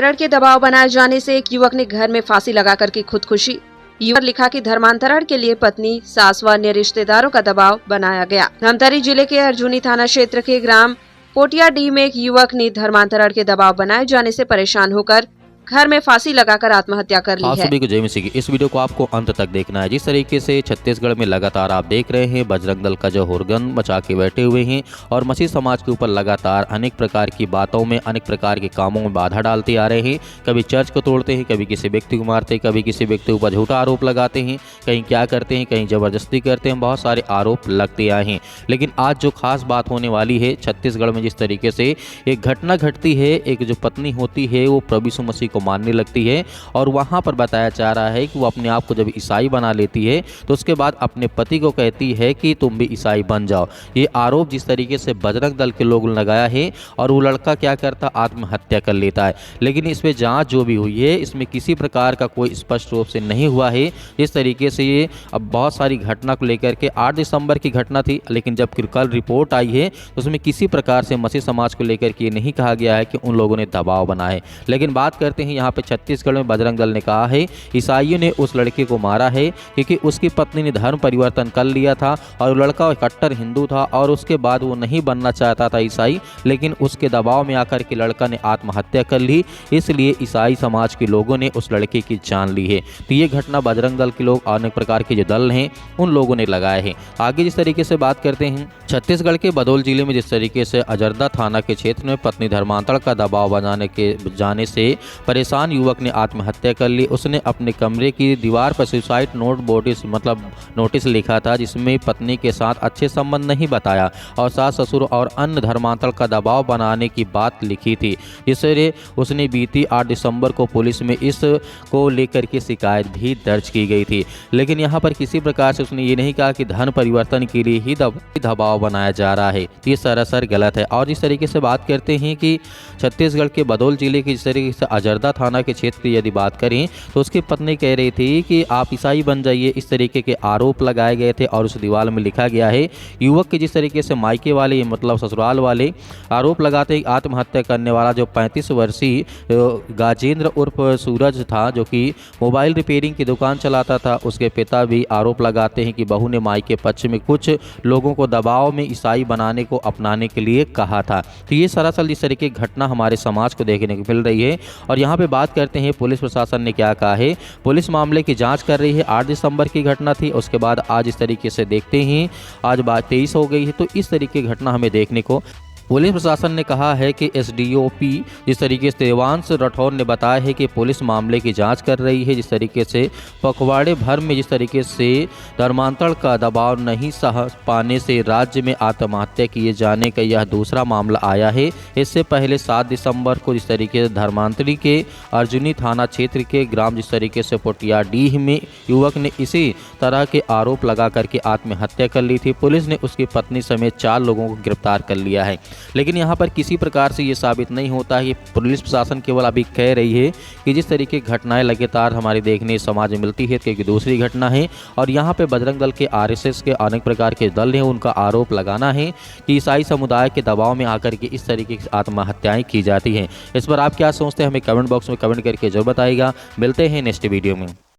धर्मांतरण के दबाव बनाए जाने से एक युवक ने घर में फांसी लगाकर की खुदकुशी। युवक लिखा कि धर्मांतरण के लिए पत्नी, सास व अन्य रिश्तेदारों का दबाव बनाया गया। धमतरी जिले के अर्जुनी थाना क्षेत्र के ग्राम पोटियाडीह में एक युवक ने धर्मांतरण के दबाव बनाए जाने से परेशान होकर घर में फांसी लगाकर आत्महत्या कर ली है। सभी को जय मसीह की। इस वीडियो को आपको अंत तक देखना है। जिस तरीके से छत्तीसगढ़ में लगातार आप देख रहे हैं बजरंग दल का जो हुरगन मचा के बैठे हुए हैं और मसीह समाज के ऊपर लगातार अनेक प्रकार की बातों में, अनेक प्रकार के कामों में बाधा डालते आ रहे हैं। कभी चर्च को तोड़ते हैं, कभी किसी व्यक्ति को मारते हैं, कभी किसी व्यक्ति के ऊपर झूठा आरोप लगाते हैं, कहीं क्या करते हैं, कहीं जबरदस्ती करते हैं, बहुत सारे आरोप लगते आए हैं। लेकिन आज जो खास बात होने वाली है, छत्तीसगढ़ में जिस तरीके से एक घटना घटती है, एक जो पत्नी होती है वो प्रभु यीशु मसीह को मानने लगती है और वहां पर बताया जा रहा है कि वो अपने आप को जब ईसाई बना लेती है तो उसके बाद अपने पति को कहती है कि तुम भी ईसाई बन जाओ। ये आरोप जिस तरीके से बजरंग दल के लोगों ने लगाया है और वो लड़का क्या करता, आत्महत्या कर लेता है। लेकिन इसमें जांच जो भी हुई है इसमें किसी प्रकार का कोई स्पष्ट रूप से नहीं हुआ है। इस तरीके से ये अब बहुत सारी घटना को लेकर के 8 दिसंबर की घटना थी, लेकिन जब कल रिपोर्ट आई है तो उसमें किसी प्रकार से मसीह समाज को लेकर के नहीं कहा गया है कि उन लोगों ने दबाव बनाया है। लेकिन बात करते हैं यहाँ पे छत्तीसगढ़ में बजरंग दल ने कहा है ईसाइयों ने उस लड़के को मारा है क्योंकि उसकी पत्नी ने धर्म परिवर्तन कर लिया था और लड़का कट्टर हिंदू था और उसके बाद वो नहीं बनना चाहता था ईसाई, लेकिन उसके दबाव में आकर के लड़का ने आत्महत्या कर ली। इसलिए ईसाई समाज के लोगों ने उस लड़के की जान ली है। तो ये घटना बजरंग दल के लोग, अनेक प्रकार के जो दल हैं उन लोगों ने लगाए हैं। आगे जिस तरीके से बात करते हैं, छत्तीसगढ़ के बदौल जिले में जिस तरीके से अजरदा थाना के क्षेत्र में पत्नी धर्मांतरण का दबाव बनाने के जाने से परेशान युवक ने आत्महत्या कर ली। उसने अपने कमरे की दीवार पर सुसाइड नोटिस लिखा था जिसमें पत्नी के साथ अच्छे संबंध नहीं बताया और सास ससुर और अन्य धर्मांतरण का दबाव बनाने की बात लिखी थी, जिससे उसने बीती 8 दिसंबर को पुलिस में इस को लेकर के शिकायत भी दर्ज की गई थी। लेकिन यहाँ पर किसी प्रकार से उसने ये नहीं कहा कि धर्म परिवर्तन के लिए ही दबाव बनाया जा रहा है। ये सरासर गलत है। और जिस तरीके से बात करते हैं कि छत्तीसगढ़ के बदौल जिले की जिस तरीके से अजरदा थाना के क्षेत्र की यदि बात करें तो उसकी पत्नी कह रही थी कि आप ईसाई बन जाइए, इस तरीके के आरोप लगाए गए थे और उस दीवार में लिखा गया है। युवक के जिस तरीके से मायके वाले ससुराल वाले आरोप लगाते हैं, आत्महत्या करने वाला जो 35 वर्षीय गाजेंद्र उर्फ सूरज था जो कि मोबाइल रिपेयरिंग की दुकान चलाता था, उसके पिता भी आरोप लगाते हैं कि बहू ने मायके पक्ष में कुछ लोगों को दबाव में ईसाई बनाने को अपनाने के लिए कहा था। तो ये सरासर जिस तरीके की घटना हमारे समाज को देखने को मिल रही है। और यहाँ पे बात करते हैं पुलिस प्रशासन ने क्या कहा है। पुलिस मामले की जांच कर रही है। 8 दिसंबर की घटना थी, उसके बाद आज इस तरीके से देखते हैं आज बात 23 हो गई है, तो इस तरीके की घटना हमें देखने को पुलिस प्रशासन ने कहा है कि एसडीओपी जिस तरीके से देवांश राठौर ने बताया है कि पुलिस मामले की जांच कर रही है। जिस तरीके से पखवाड़े भर में जिस तरीके से धर्मांतरण का दबाव नहीं सह पाने से राज्य में आत्महत्या किए जाने का यह दूसरा मामला आया है। इससे पहले 7 दिसंबर को जिस तरीके से धर्मांतरी के अर्जुनी थाना क्षेत्र के ग्राम जिस तरीके से पोटियाडीह में युवक ने इसी तरह के आरोप लगा करके आत्महत्या कर ली थी। पुलिस ने उसकी पत्नी समेत 4 लोगों को गिरफ्तार कर लिया है। लेकिन यहाँ पर किसी प्रकार से ये साबित नहीं होता है। पुलिस प्रशासन केवल अभी कह रही है कि जिस तरीके की घटनाएं लगातार हमारे देखने समाज में मिलती है क्योंकि दूसरी घटना है और यहाँ पे बजरंग दल के आरएसएस के अनेक प्रकार के दल हैं, उनका आरोप लगाना है कि ईसाई समुदाय के दबाव में आकर के इस तरीके की आत्महत्याएं की जाती हैं। इस पर आप क्या सोचते हैं हमें कमेंट बॉक्स में कमेंट करके जरूर बताइएगा। मिलते हैं नेक्स्ट वीडियो में।